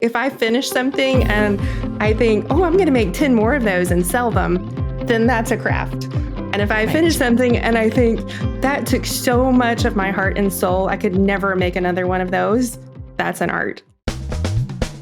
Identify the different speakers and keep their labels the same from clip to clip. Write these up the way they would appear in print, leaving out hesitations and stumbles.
Speaker 1: If I finish something and I think, oh, I'm going to make 10 more of those and sell them, then that's a craft. And if I finish something and I think that took so much of my heart and soul, I could never make another one of those, that's an art.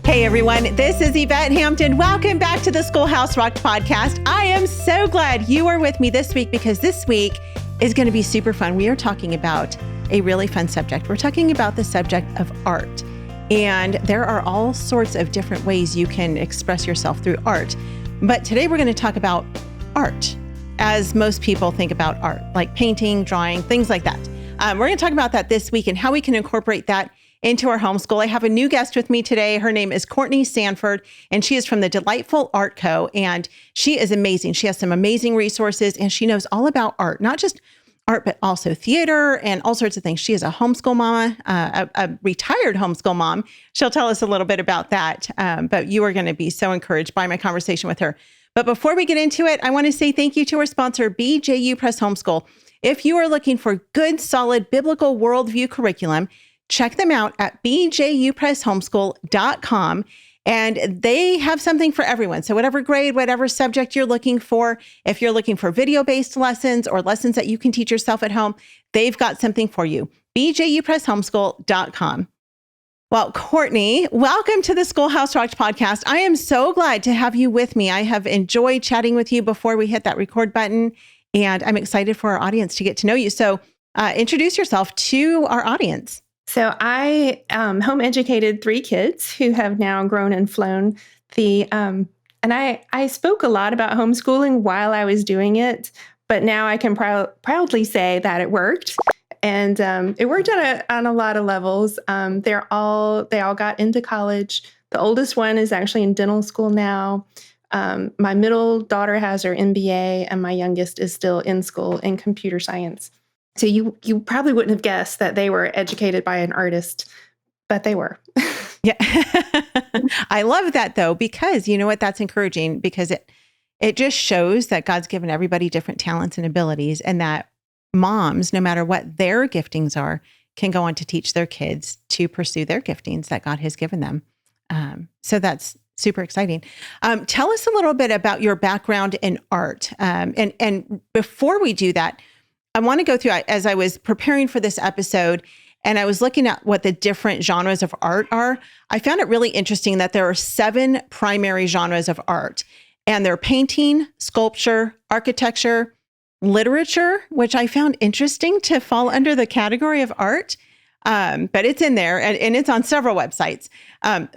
Speaker 2: Hey everyone, this is Yvette Hampton. Welcome back to the Schoolhouse Rocked podcast. I am so glad you are with me this week because this week is going to be super fun. We are talking about a really fun subject. We're talking about the subject of art. And there are all sorts of different ways you can express yourself through art. But today we're going to talk about art as most people think about art, like painting, drawing, things like that. We're going to talk about that this week and how we can incorporate that into our homeschool. I have a new guest with me today. Her name is Courtney Sanford, and she is from the Delightful Art Co. And she is amazing. She has some amazing resources, and she knows all about art, not just art, but also theater and all sorts of things. She is a homeschool mama, a retired homeschool mom. She'll tell us a little bit about that, but you are going to be so encouraged by my conversation with her. But before we get into it, I want to say thank you to our sponsor, BJU Press Homeschool. If you are looking for good, solid biblical worldview curriculum, check them out at bjupresshomeschool.com. And they have something for everyone. So whatever grade, whatever subject you're looking for, if you're looking for video-based lessons or lessons that you can teach yourself at home, they've got something for you. bjupresshomeschool.com. Well, Courtney, welcome to the Schoolhouse Rocked podcast. I am so glad to have you with me. I have enjoyed chatting with you before we hit that record button, and I'm excited for our audience to get to know you. So introduce yourself to our audience.
Speaker 1: So I home educated 3 kids who have now grown and flown. And I spoke a lot about homeschooling while I was doing it, but now I can proudly say that it worked. And it worked on a lot of levels. They all got into college. The oldest one is actually in dental school now. My middle daughter has her MBA, and my youngest is still in school in computer science. So you probably wouldn't have guessed that they were educated by an artist, but they were.
Speaker 2: Yeah. I love that though, because you know what, that's encouraging because it just shows that God's given everybody different talents and abilities, and that moms, no matter what their giftings are, can go on to teach their kids to pursue their giftings that God has given them. So that's super exciting. Tell us a little bit about your background in art. And before we do that, I want to go through, as I was preparing for this episode and I was looking at what the different genres of art are, I found it really interesting that there are 7 primary genres of art, and they're painting, sculpture, architecture, literature, which I found interesting to fall under the category of art, but it's in there and it's on several websites,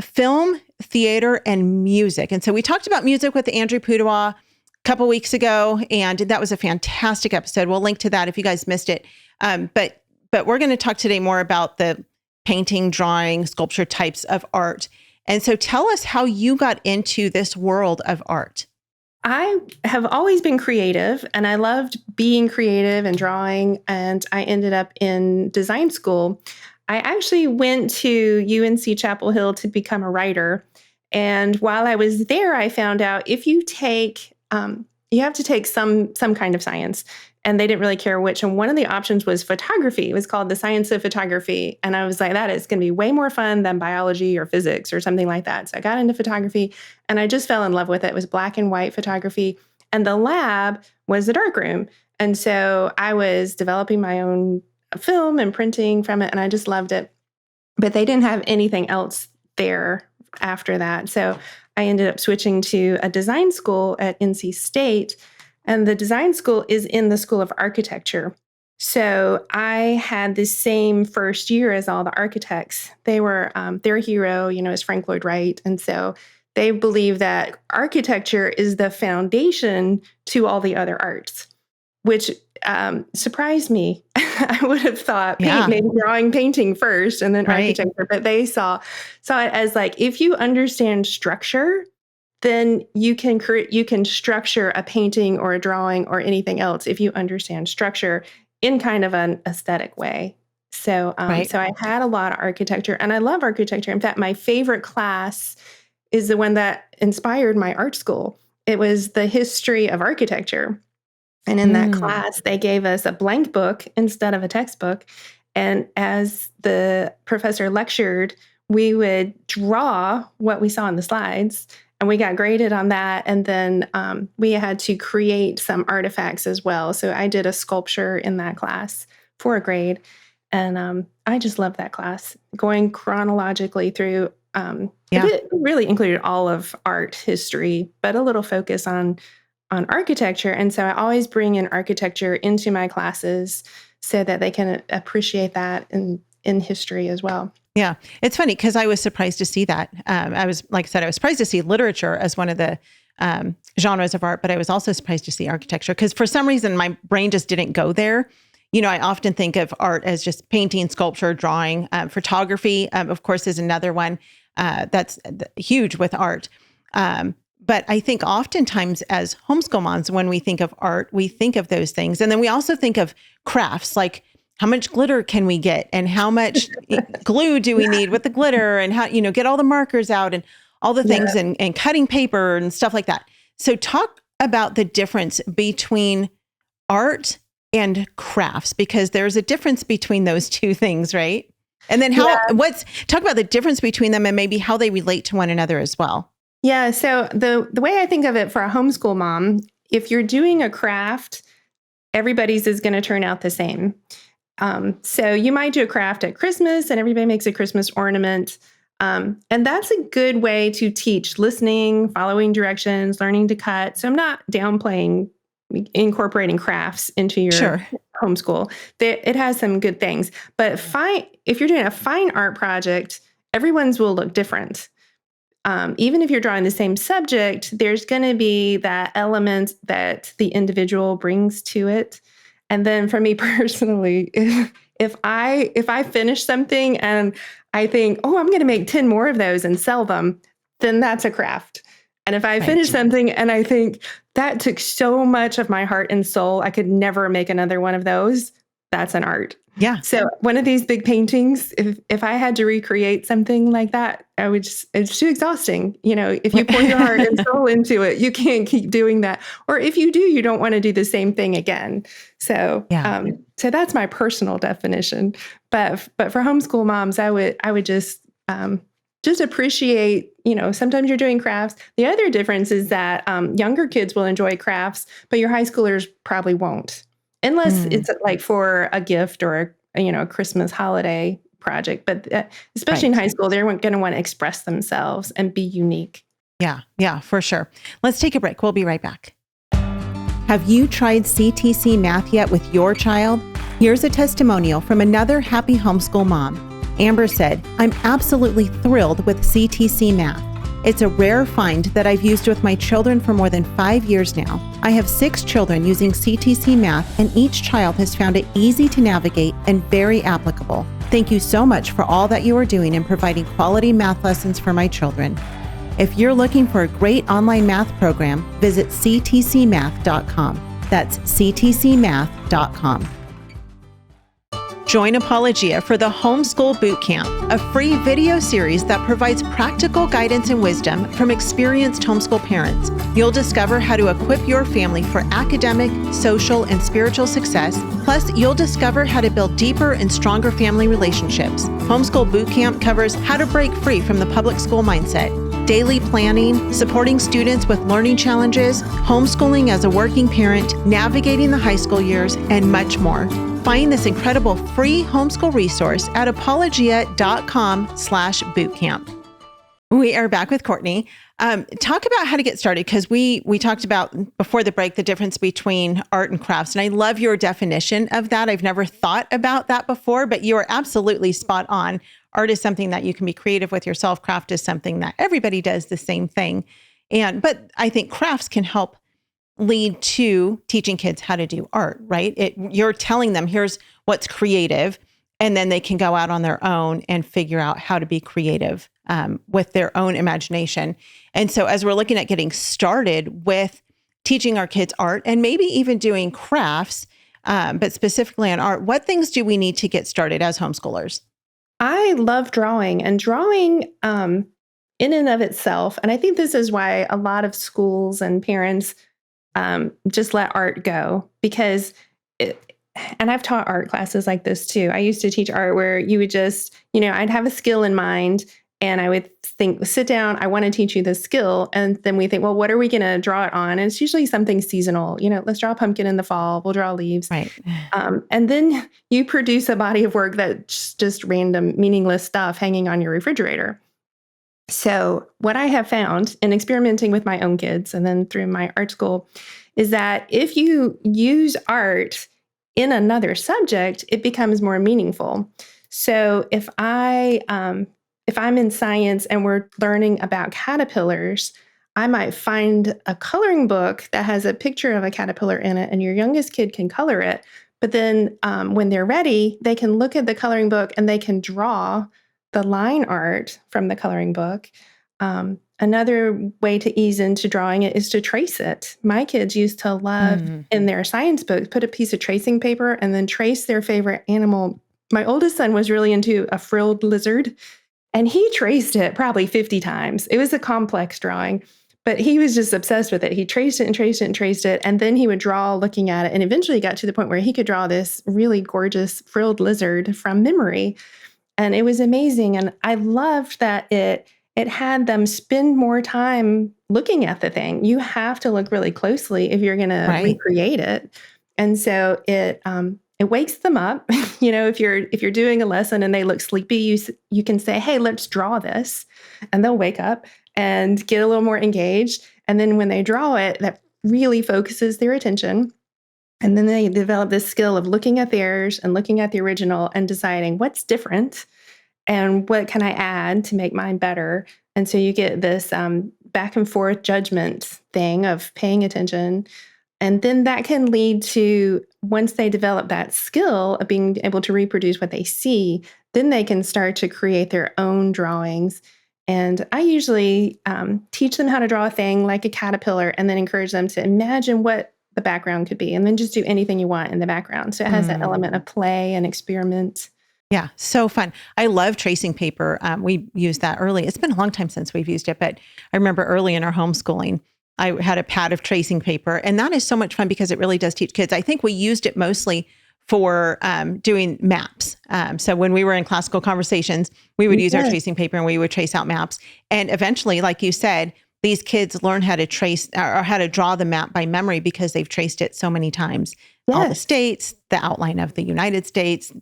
Speaker 2: film, theater, and music. And so we talked about music with Andrew Pudewa couple weeks ago, and that was a fantastic episode. We'll link to that if you guys missed it. But we're going to talk today more about the painting, drawing, sculpture types of art. And so tell us how you got into this world of art.
Speaker 1: I have always been creative, and I loved being creative and drawing, and I ended up in design school. I actually went to UNC Chapel Hill to become a writer. And while I was there, I found out if you take you have to take some kind of science, and they didn't really care which. And one of the options was photography. It was called the science of photography. And I was like, that is going to be way more fun than biology or physics or something like that. So I got into photography and I just fell in love with it. It was black and white photography. And the lab was the darkroom. And so I was developing my own film and printing from it. And I just loved it. But they didn't have anything else there after that. So I ended up switching to a design school at NC State, and the design school is in the School of Architecture. So I had the same first year as all the architects. They were, their hero, is Frank Lloyd Wright. And so they believe that architecture is the foundation to all the other arts, which surprised me. I would have thought maybe drawing, painting first, and then architecture. But they saw it as like, if you understand structure, then you can structure a painting or a drawing or anything else if you understand structure in kind of an aesthetic way. So, so I had a lot of architecture, and I love architecture. In fact, my favorite class is the one that inspired my art school. It was the history of architecture. And in that class, they gave us a blank book instead of a textbook. And as the professor lectured, we would draw what we saw in the slides, and we got graded on that. And then we had to create some artifacts as well. So I did a sculpture in that class for a grade. And I just love that class, going chronologically through. It really included all of art history, but a little focus on architecture. And so I always bring in architecture into my classes so that they can appreciate that in history as well.
Speaker 2: Yeah. It's funny because I was surprised to see that. I was surprised to see literature as one of the genres of art, but I was also surprised to see architecture because for some reason my brain just didn't go there. I often think of art as just painting, sculpture, drawing. Photography, of course, is another one that's huge with art. But I think oftentimes as homeschool moms, when we think of art, we think of those things. And then we also think of crafts, like how much glitter can we get and how much glue do we need with the glitter and how, get all the markers out and all the things and cutting paper and stuff like that. So talk about the difference between art and crafts, because there's a difference between those two things, right? And then talk about the difference between them and maybe how they relate to one another as well.
Speaker 1: Yeah. So the way I think of it for a homeschool mom, if you're doing a craft, everybody's is going to turn out the same. So you might do a craft at Christmas and everybody makes a Christmas ornament. And that's a good way to teach listening, following directions, learning to cut. So I'm not downplaying incorporating crafts into your homeschool. It has some good things. But if you're doing a fine art project, everyone's will look different. Even if you're drawing the same subject, there's going to be that element that the individual brings to it. And then for me personally, if I finish something and I think, I'm going to make 10 more of those and sell them, then that's a craft. And if I finish something and I think that took so much of my heart and soul, I could never make another one of those, that's an art.
Speaker 2: Yeah.
Speaker 1: So one of these big paintings, if I had to recreate something like that, it's too exhausting. If you pour your heart and soul into it, you can't keep doing that. Or if you do, you don't want to do the same thing again. So, so that's my personal definition. But for homeschool moms, I would just appreciate, sometimes you're doing crafts. The other difference is that younger kids will enjoy crafts, but your high schoolers probably won't. Unless it's like for a gift or a Christmas holiday project. But especially in high school, they're going to want to express themselves and be unique.
Speaker 2: Yeah, for sure. Let's take a break. We'll be right back. Have you tried CTC Math yet with your child? Here's a testimonial from another happy homeschool mom. Amber said, "I'm absolutely thrilled with CTC Math. It's a rare find that I've used with my children for more than 5 years now. I have 6 children using CTC Math, and each child has found it easy to navigate and very applicable. Thank you so much for all that you are doing in providing quality math lessons for my children." If you're looking for a great online math program, visit ctcmath.com. That's ctcmath.com. Join Apologia for the Homeschool Bootcamp, a free video series that provides practical guidance and wisdom from experienced homeschool parents. You'll discover how to equip your family for academic, social, and spiritual success. Plus, you'll discover how to build deeper and stronger family relationships. Homeschool Bootcamp covers how to break free from the public school mindset, daily planning, supporting students with learning challenges, homeschooling as a working parent, navigating the high school years, and much more. Find this incredible free homeschool resource at apologia.com/bootcamp. We are back with Courtney. Talk about how to get started, because we talked about before the break the difference between art and crafts. And I love your definition of that. I've never thought about that before, but you are absolutely spot on. Art is something that you can be creative with yourself. Craft is something that everybody does the same thing. But I think crafts can help lead to teaching kids how to do art, right? You're telling them, here's what's creative, and then they can go out on their own and figure out how to be creative with their own imagination. And so as we're looking at getting started with teaching our kids art and maybe even doing crafts, but specifically on art, what things do we need to get started as homeschoolers?
Speaker 1: I love drawing, and drawing in and of itself. And I think this is why a lot of schools and parents just let art go, because and I've taught art classes like this too. I used to teach art where you would just, I'd have a skill in mind And I would think, sit down, I want to teach you this skill. And then we think, well, what are we going to draw it on? And it's usually something seasonal. Let's draw a pumpkin in the fall. We'll draw leaves.
Speaker 2: Right.
Speaker 1: And then you produce a body of work that's just random, meaningless stuff hanging on your refrigerator. So what I have found in experimenting with my own kids and then through my art school is that if you use art in another subject, it becomes more meaningful. So if I'm in science and we're learning about caterpillars, I might find a coloring book that has a picture of a caterpillar in it, and your youngest kid can color it. But then when they're ready, they can look at the coloring book and they can draw the line art from the coloring book. Another way to ease into drawing it is to trace it. My kids used to love in their science books, put a piece of tracing paper and then trace their favorite animal. My oldest son was really into a frilled lizard, and he traced it probably 50 times. It was a complex drawing, but he was just obsessed with it. He traced it and traced it and traced it, and then he would draw looking at it, and eventually got to the point where he could draw this really gorgeous frilled lizard from memory. And it was amazing. And I loved that it had them spend more time looking at the thing. You have to look really closely if you're going to recreate it. And so it wakes them up. If you're doing a lesson and they look sleepy, you can say, hey, let's draw this. And they'll wake up and get a little more engaged. And then when they draw it, that really focuses their attention. And then they develop this skill of looking at theirs and looking at the original and deciding what's different and what can I add to make mine better. And so you get this back and forth judgment thing of paying attention. And then that can lead to, once they develop that skill of being able to reproduce what they see, then they can start to create their own drawings. And I usually teach them how to draw a thing like a caterpillar and then encourage them to imagine what the background could be, and then just do anything you want in the background. So it has that element of play and experiment.
Speaker 2: Yeah, so fun. I love tracing paper. We used that early. It's been a long time since we've used it, but I remember early in our homeschooling, I had a pad of tracing paper, and that is so much fun because it really does teach kids. I think we used it mostly for doing maps. So when we were in classical conversations, we would use our tracing paper and we would trace out maps. And eventually, like you said, these kids learn how to trace or how to draw the map by memory because they've traced it so many times. Yes. All the states, the outline of the United States,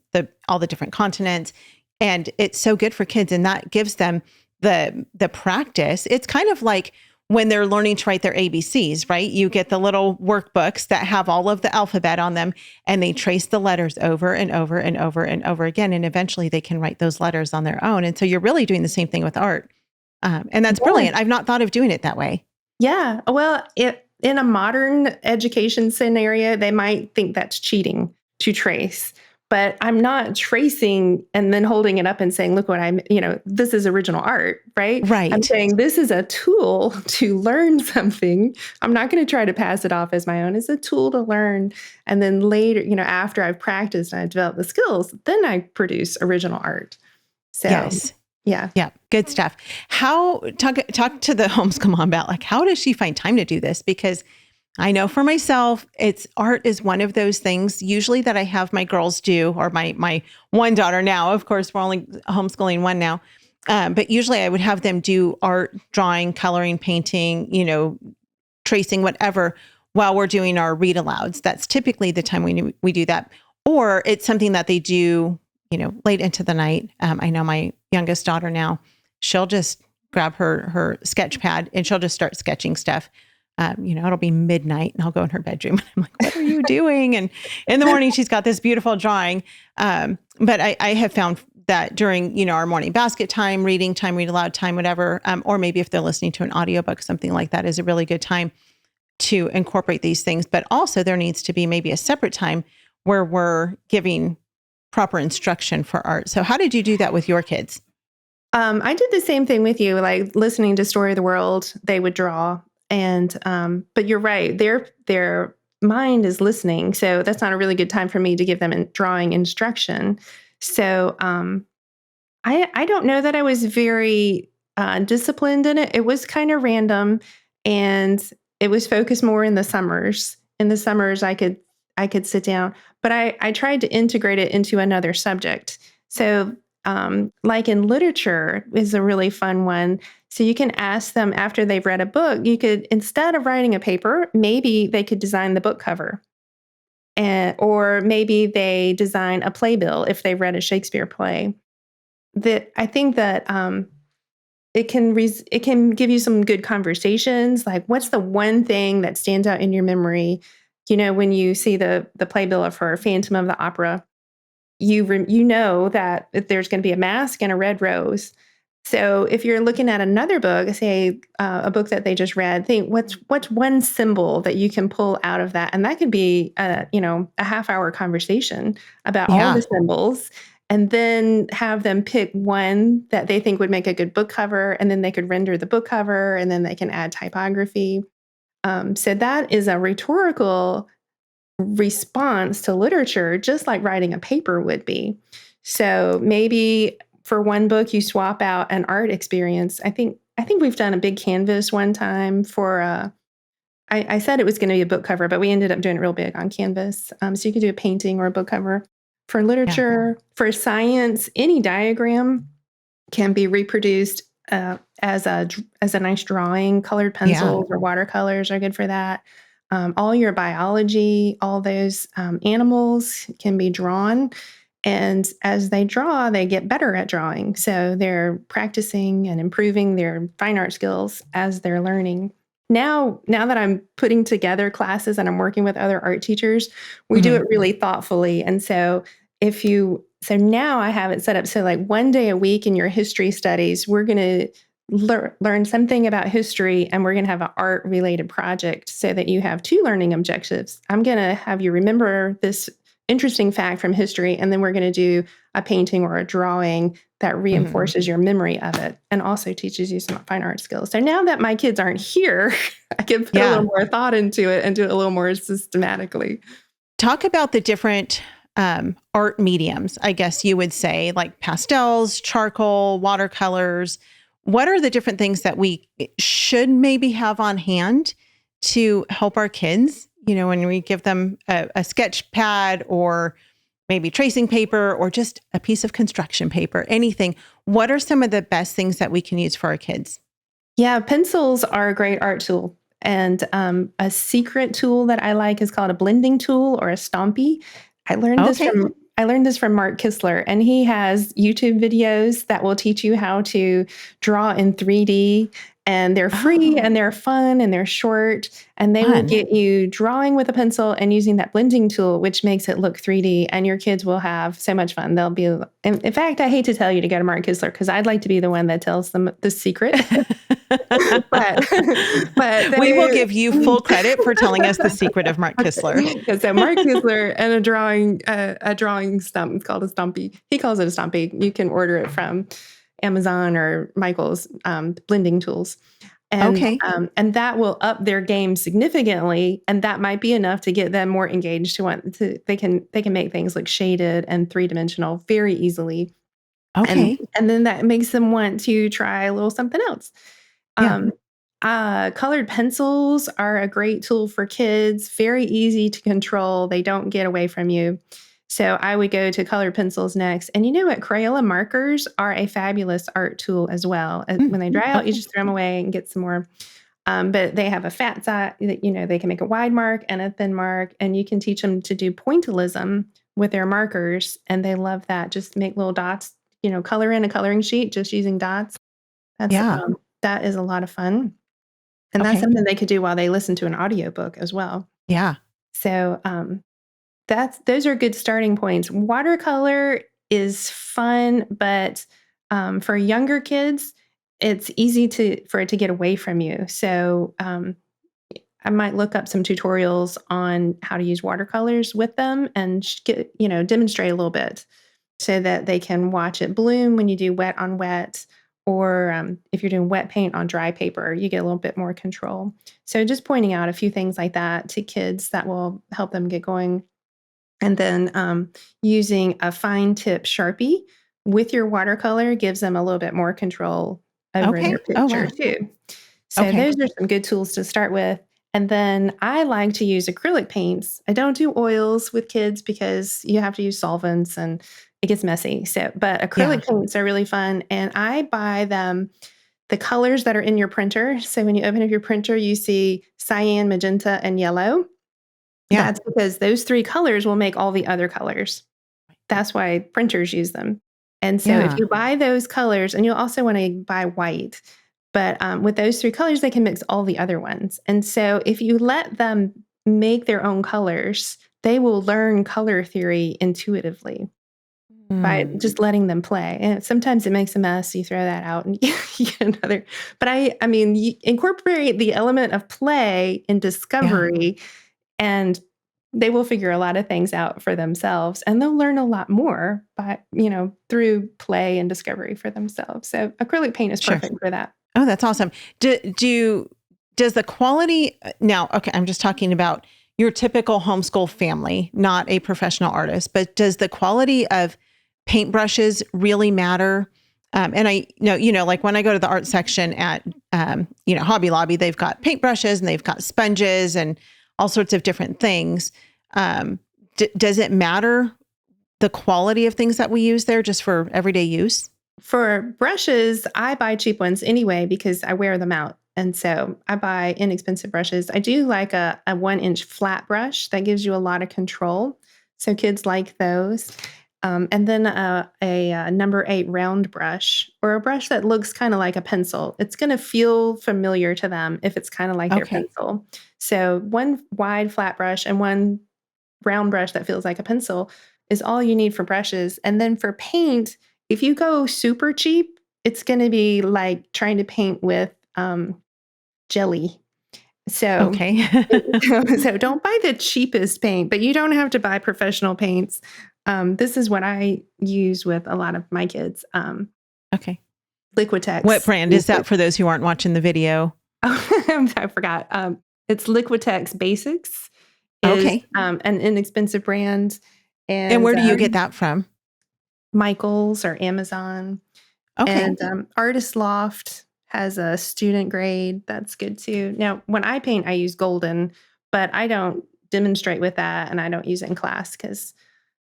Speaker 2: all the different continents. And it's so good for kids. And that gives them the practice. It's kind of like when they're learning to write their ABCs, right? You get the little workbooks that have all of the alphabet on them, and they trace the letters over and over and over and over again. And eventually they can write those letters on their own. And so you're really doing the same thing with art. And that's brilliant. I've not thought of doing it that way.
Speaker 1: Yeah. Well, in a modern education scenario, they might think that's cheating to trace, but I'm not tracing and then holding it up and saying, look what this is original art, right?
Speaker 2: Right.
Speaker 1: I'm saying this is a tool to learn something. I'm not going to try to pass it off as my own. It's a tool to learn. And then later, after I've practiced and I've developed the skills, then I produce original art. So,
Speaker 2: yes.
Speaker 1: Yeah.
Speaker 2: Yeah. Good stuff. Talk to the homeschool mom about how does she find time to do this? Because I know for myself, art is one of those things usually that I have my girls do, or my one daughter now. Of course, we're only homeschooling one now. But usually I would have them do art, drawing, coloring, painting, tracing, whatever, while we're doing our read alouds. That's typically the time we do that. Or it's something that they do late into the night. I know my youngest daughter now, she'll just grab her sketch pad and she'll just start sketching stuff. It'll be midnight and I'll go in her bedroom. I'm like, what are you doing? And in the morning, she's got this beautiful drawing. But I have found that during, our morning basket time, reading time, read aloud time, whatever, or maybe if they're listening to an audiobook, something like that is a really good time to incorporate these things. But also there needs to be maybe a separate time where we're giving proper instruction for art. So how did you do that with your kids?
Speaker 1: I did the same thing with you, like listening to Story of the World, they would draw. And, but you're right, their mind is listening. So that's not a really good time for me to give them drawing instruction. So, I don't know that I was very, disciplined in it. It was kind of random, and it was focused more in the summers. In the summers, I could sit down, but I tried to integrate it into another subject. So Like in literature is a really fun one. So you can ask them after they've read a book, you could, instead of writing a paper, maybe they could design the book cover. Or maybe they design a playbill if they've read a Shakespeare play. That I think that it can give you some good conversations. Like, what's the one thing that stands out in your memory? When you see the playbill for Phantom of the Opera, you know that there's going to be a mask and a red rose. So if you're looking at another book, say a book that they just read, think what's one symbol that you can pull out of that, and that could be a half-hour conversation about all the
Speaker 2: Yeah.
Speaker 1: symbols, and then have them pick one that they think would make a good book cover, and then they could render the book cover, and then they can add typography. So that is a rhetorical response to literature, just like writing a paper would be. So maybe for one book, you swap out an art experience. I think we've done a big canvas one time for. I said it was going to be a book cover, but we ended up doing it real big on canvas. So you could do a painting or a book cover. For
Speaker 2: Yeah.
Speaker 1: literature, for science, any diagram can be reproduced as a nice drawing. Colored
Speaker 2: Yeah.
Speaker 1: pencils or watercolors are good for that. All your biology, all those animals can be drawn. And as they draw, they get better at drawing. So they're practicing and improving their fine art skills as they're learning. Now that I'm putting together classes and I'm working with other art teachers, we do
Speaker 2: Mhm.
Speaker 1: it really thoughtfully. And so now I have it set up so like one day a week in your history studies, we're going to learn something about history, and we're going to have an art related project so that you have two learning objectives. I'm going to have you remember this interesting fact from history, and then we're going to do a painting or a drawing that
Speaker 2: Mhm.
Speaker 1: reinforces your memory of it and also teaches you some fine art skills. So now that my kids aren't here, I can put a
Speaker 2: Yeah.
Speaker 1: little more thought into it and do it a little more systematically.
Speaker 2: Talk about the different art mediums, I guess you would say, like pastels, charcoal, watercolors. What are the different things that we should maybe have on hand to help our kids? When we give them a sketch pad or maybe tracing paper or just a piece of construction paper, anything. What are some of the best things that we can use for our kids?
Speaker 1: Yeah, pencils are a great art tool. And a secret tool that I like is called a blending tool or a Stompy. I learned this
Speaker 2: Okay.
Speaker 1: from I learned this from Mark Kistler, and he has YouTube videos that will teach you how to draw in 3D. And they're free
Speaker 2: Oh,
Speaker 1: and they're fun and they're short, and they will
Speaker 2: fun.
Speaker 1: get you drawing with a pencil and using that blending tool, which makes it look 3D. And your kids will have so much fun. They'll be, in fact, I hate to tell you to go to Mark Kistler because I'd like to be the one that tells them the secret. but but
Speaker 2: We will
Speaker 1: they
Speaker 2: give you full credit for telling us the secret of Mark Kistler.
Speaker 1: okay. Yeah, so Mark Kistler and a drawing stump. It's called a stumpy. He calls it a stumpy. You can order it from Amazon or Michael's blending tools.
Speaker 2: Okay.
Speaker 1: And that will up their game significantly, and that might be enough to get them more engaged to want to they can make things look shaded and three-dimensional very easily. And
Speaker 2: Okay.
Speaker 1: and then that makes them want to try a little something else.
Speaker 2: Yeah.
Speaker 1: Um, Colored pencils are a great tool for kids, very easy to control. They don't get away from you. So I would go to colored pencils next. And you know what? Crayola markers are a fabulous art tool as well. When they dry out, you
Speaker 2: Okay.
Speaker 1: just throw them away and get some more. But they have a fat side that, they can make a wide mark and a thin mark, and you can teach them to do pointillism with their markers. And they love that. Just make little dots, color in a coloring sheet, just using dots. That's
Speaker 2: Yeah.
Speaker 1: that is a lot of fun. And that's
Speaker 2: Okay.
Speaker 1: something they could do while they listen to an audiobook as well.
Speaker 2: Yeah.
Speaker 1: So, those are good starting points. Watercolor is fun, but, for younger kids, it's easy for it to get away from you. So, I might look up some tutorials on how to use watercolors with them and demonstrate a little bit so that they can watch it bloom when you do wet on wet, or if you're doing wet paint on dry paper, you get a little bit more control. So just pointing out a few things like that to kids that will help them get going. And then using a fine tip Sharpie with your watercolor gives them a little bit more control over their
Speaker 2: Okay. Oh,
Speaker 1: picture
Speaker 2: wow.
Speaker 1: too. So
Speaker 2: Okay.
Speaker 1: those are some good tools to start with. And then I like to use acrylic paints. I don't do oils with kids because you have to use solvents, and it gets messy. So, but
Speaker 2: Yeah.
Speaker 1: acrylic paints are really fun. And I buy them the colors that are in your printer. So when you open up your printer, you see cyan, magenta, and yellow.
Speaker 2: Yeah.
Speaker 1: That's because those 3 colors will make all the other colors. That's why printers use them. And so if
Speaker 2: Yeah.
Speaker 1: you buy those colors, and you'll also want to buy white, but with those 3 colors, they can mix all the other ones. And so if you let them make their own colors, they will learn color theory intuitively by
Speaker 2: Mm.
Speaker 1: just letting them play. And sometimes it makes a mess. You throw that out and you get another. But I mean, you incorporate the element of play and
Speaker 2: Yeah.
Speaker 1: discovery, and they will figure a lot of things out for themselves, and they'll learn a lot more by, through play and discovery for themselves. So acrylic paint is
Speaker 2: Sure.
Speaker 1: perfect for that.
Speaker 2: Oh, that's awesome. Does the quality now, okay, I'm just talking about your typical homeschool family, not a professional artist, but does the quality of paintbrushes really matter? And I know, like when I go to the art section at, Hobby Lobby, they've got paintbrushes and they've got sponges and all sorts of different things. Does it matter the quality of things that we use there just for everyday use?
Speaker 1: For brushes, I buy cheap ones anyway because I wear them out. And so I buy inexpensive brushes. I do like a 1-inch flat brush that gives you a lot of control. So kids like those. And then a number 8 round brush, or a brush that looks kind of like a pencil. It's going to feel familiar to them if it's kind of like their
Speaker 2: Okay.
Speaker 1: pencil. So one wide flat brush and one round brush that feels like a pencil is all you need for brushes. And then for paint, if you go super cheap, it's going to be like trying to paint with jelly. So,
Speaker 2: Okay.
Speaker 1: so don't buy the cheapest paint, but you don't have to buy professional paints. This is what I use with a lot of my kids.
Speaker 2: Okay.
Speaker 1: Liquitex.
Speaker 2: What brand is that for those who aren't watching the video?
Speaker 1: Oh, I forgot. It's Liquitex Basics is
Speaker 2: Okay.
Speaker 1: an inexpensive brand.
Speaker 2: And where do you get that from?
Speaker 1: Michael's or Amazon.
Speaker 2: Okay.
Speaker 1: And Artist Loft has a student grade that's good too. Now, when I paint, I use golden, but I don't demonstrate with that, and I don't use it in class because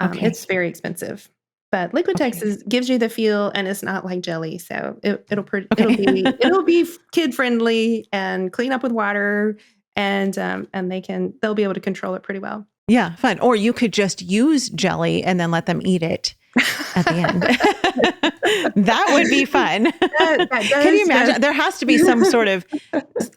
Speaker 2: Okay.
Speaker 1: it's very expensive. But Liquitex gives you the feel, and it's not like jelly, so it'll be kid friendly and clean up with water, and they'll be able to control it pretty well.
Speaker 2: Yeah, fun. Or you could just use jelly and then let them eat it at the end. That would be fun.
Speaker 1: That
Speaker 2: Can you imagine?
Speaker 1: does.
Speaker 2: There has to be some sort of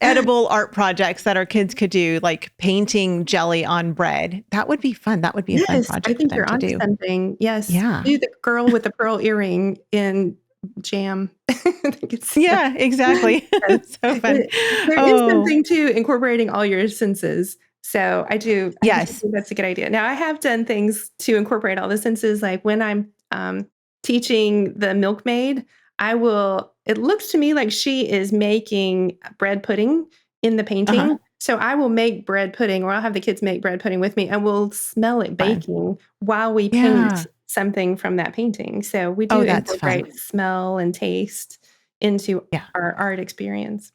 Speaker 2: edible art projects that our kids could do, like painting jelly on bread. That would be fun. That would be a fun
Speaker 1: Yes, I
Speaker 2: project for
Speaker 1: think
Speaker 2: them
Speaker 1: you're
Speaker 2: to
Speaker 1: onto
Speaker 2: do.
Speaker 1: something. Yes.
Speaker 2: Yeah.
Speaker 1: Do the girl with the pearl earring in jam. I think it's
Speaker 2: Yeah, exactly.
Speaker 1: yes.
Speaker 2: So fun.
Speaker 1: There is something to incorporating all your senses. So I do
Speaker 2: Yes.
Speaker 1: think that's a good idea. Now, I have done things to incorporate all the senses, like when I'm teaching the milkmaid, it looks to me like she is making bread pudding in the painting. So I will make bread pudding, or I'll have the kids make bread pudding with me, and we'll smell it
Speaker 2: Fun.
Speaker 1: baking while we
Speaker 2: Yeah.
Speaker 1: paint something from that painting. So we do
Speaker 2: that's fun.
Speaker 1: incorporate smell and taste into
Speaker 2: Yeah.
Speaker 1: our art experience.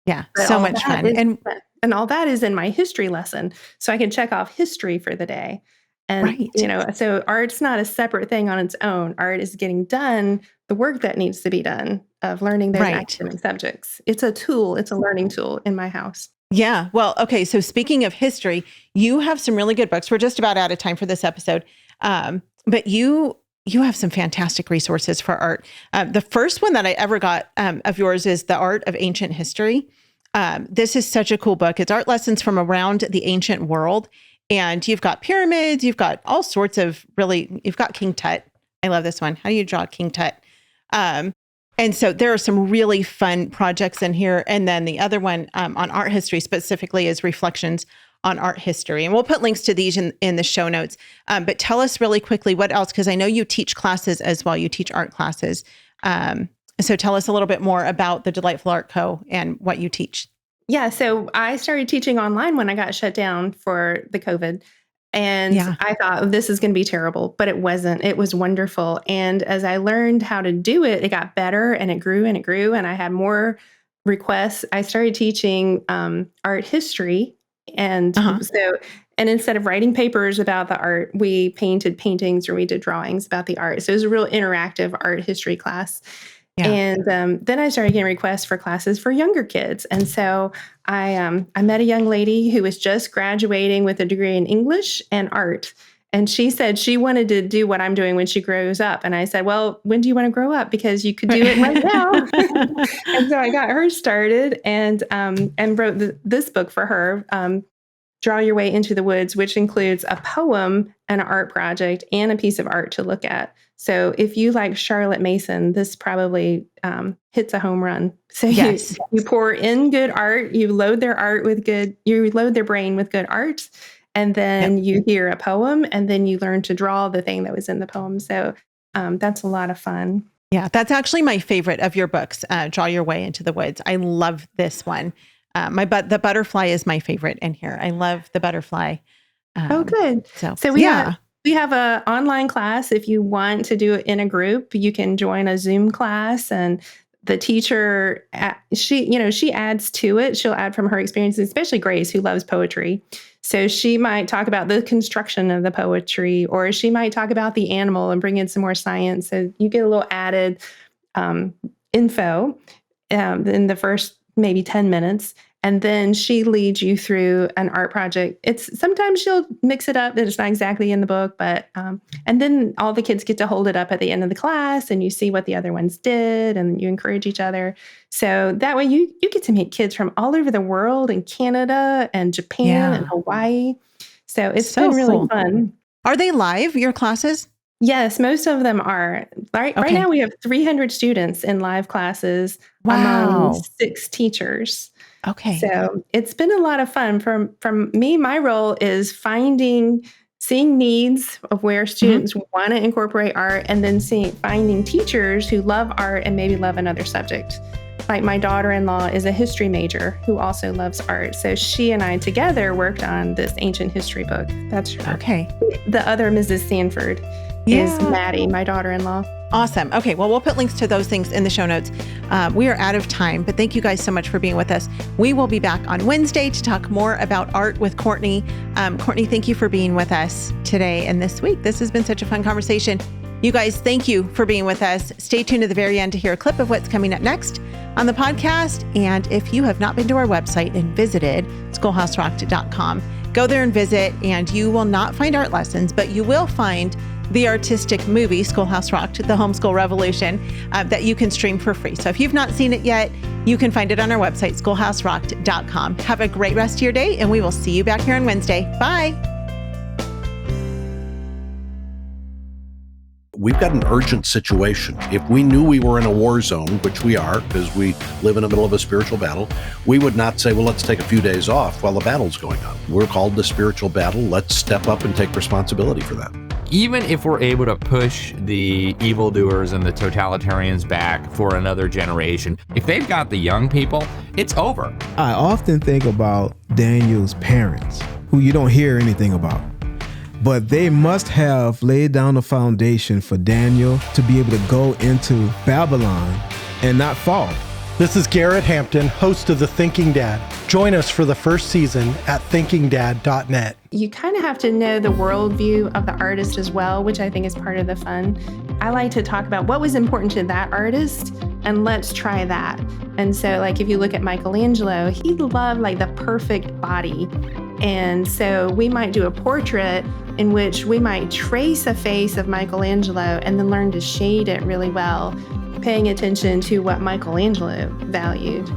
Speaker 2: Yeah.
Speaker 1: But
Speaker 2: So
Speaker 1: all
Speaker 2: much
Speaker 1: that
Speaker 2: fun.
Speaker 1: is and all that is in my history lesson. So I can check off history for the day. And,
Speaker 2: Right.
Speaker 1: so art's not a separate thing on its own. Art is getting done the work that needs to be done of learning those
Speaker 2: Right.
Speaker 1: academic subjects. It's a tool. It's a learning tool in my house.
Speaker 2: Yeah. Well, okay. So speaking of history, you have some really good books. We're just about out of time for this episode. But you have some fantastic resources for art. The first one that I ever got of yours is The Art of Ancient History. This is such a cool book. It's art lessons from around the ancient world. And you've got pyramids, you've got all sorts of you've got King Tut. I love this one. How do you draw King Tut? And so there are some really fun projects in here. And then the other one on art history specifically is Reflections on Art History. And we'll put links to these in the show notes. But tell us really quickly what else, because I know you teach classes as well. You teach art classes. So tell us a little bit more about the Delightful Art Co. and what you teach.
Speaker 1: Yeah, so I started teaching online when I got shut down for the COVID. And I thought this is going to be terrible, but it wasn't. It was wonderful. And as I learned how to do it, it got better and it grew and it grew. And I had more requests. I started teaching art history. And so And instead of writing papers about the art, we painted paintings or we did drawings about the art. So it was a real interactive art history class.
Speaker 2: Yeah.
Speaker 1: And then I started getting requests for classes for younger kids. And so I met a young lady who was just graduating with a degree in English and art. And she said she wanted to do what I'm doing when she grows up. And I said, well, when do you want to grow up? Because you could do it right now. And so I got her started and wrote this book for her, Draw Your Way into the Woods, which includes a poem, an art project, and a piece of art to look at. So if you like Charlotte Mason, this probably hits a home run. So
Speaker 2: yes.
Speaker 1: you pour in good art, you load their brain with good art, and then you hear a poem, and then you learn to draw the thing that was in the poem. So that's a lot of fun.
Speaker 2: Yeah, that's actually my favorite of your books, Draw Your Way into the Woods. I love this one. The butterfly is my favorite in here. I love the butterfly.
Speaker 1: Oh, good. So we have an online class. If you want to do it in a group, you can join a Zoom class, and the teacher, she adds to it. She'll add from her experiences, especially Grace, who loves poetry. So she might talk about the construction of the poetry, or she might talk about the animal and bring in some more science. So you get a little added info in the first maybe 10 minutes. And then she leads you through an art project. Sometimes she'll mix it up that it's not exactly in the book, but and then all the kids get to hold it up at the end of the class, and you see what the other ones did, and you encourage each other. So that way you get to meet kids from all over the world, in Canada and Japan and Hawaii. So it's been really fun.
Speaker 2: Are they live, your classes?
Speaker 1: Yes, most of them are. Right now we have 300 students in live classes among 6 teachers.
Speaker 2: Okay.
Speaker 1: So it's been a lot of fun. From me, my role is seeing needs of where students want to incorporate art, and then finding teachers who love art and maybe love another subject. Like my daughter-in-law is a history major who also loves art. So she and I together worked on this ancient history book. That's her.
Speaker 2: Okay.
Speaker 1: The other Mrs. Sanford is Maddie, my daughter-in-law.
Speaker 2: Awesome. Okay. Well, we'll put links to those things in the show notes. We are out of time, but thank you guys so much for being with us. We will be back on Wednesday to talk more about art with Courtney. Courtney, thank you for being with us today and this week. This has been such a fun conversation. You guys, thank you for being with us. Stay tuned to the very end to hear a clip of what's coming up next on the podcast. And if you have not been to our website and visited schoolhouserocked.com, go there and visit, and you will not find art lessons, but you will find the artistic movie, Schoolhouse Rocked, the Homeschool Revolution, that you can stream for free. So if you've not seen it yet, you can find it on our website, schoolhouserocked.com. Have a great rest of your day, and we will see you back here on Wednesday. Bye.
Speaker 3: We've got an urgent situation. If we knew we were in a war zone, which we are because we live in the middle of a spiritual battle, we would not say, well, let's take a few days off while the battle's going on. We're called the spiritual battle. Let's step up and take responsibility for that.
Speaker 4: Even if we're able to push the evildoers and the totalitarians back for another generation, if they've got the young people, it's over.
Speaker 5: I often think about Daniel's parents, who you don't hear anything about. But they must have laid down the foundation for Daniel to be able to go into Babylon and not fall.
Speaker 6: This is Yvette Hampton, host of The Thinking Dad. Join us for the first season at thinkingdad.net.
Speaker 1: You kind of have to know the worldview of the artist as well, which I think is part of the fun. I like to talk about what was important to that artist, and let's try that. And so like if you look at Michelangelo, he loved like the perfect body. And so we might do a portrait in which we might trace a face of Michelangelo and then learn to shade it really well, paying attention to what Michelangelo valued.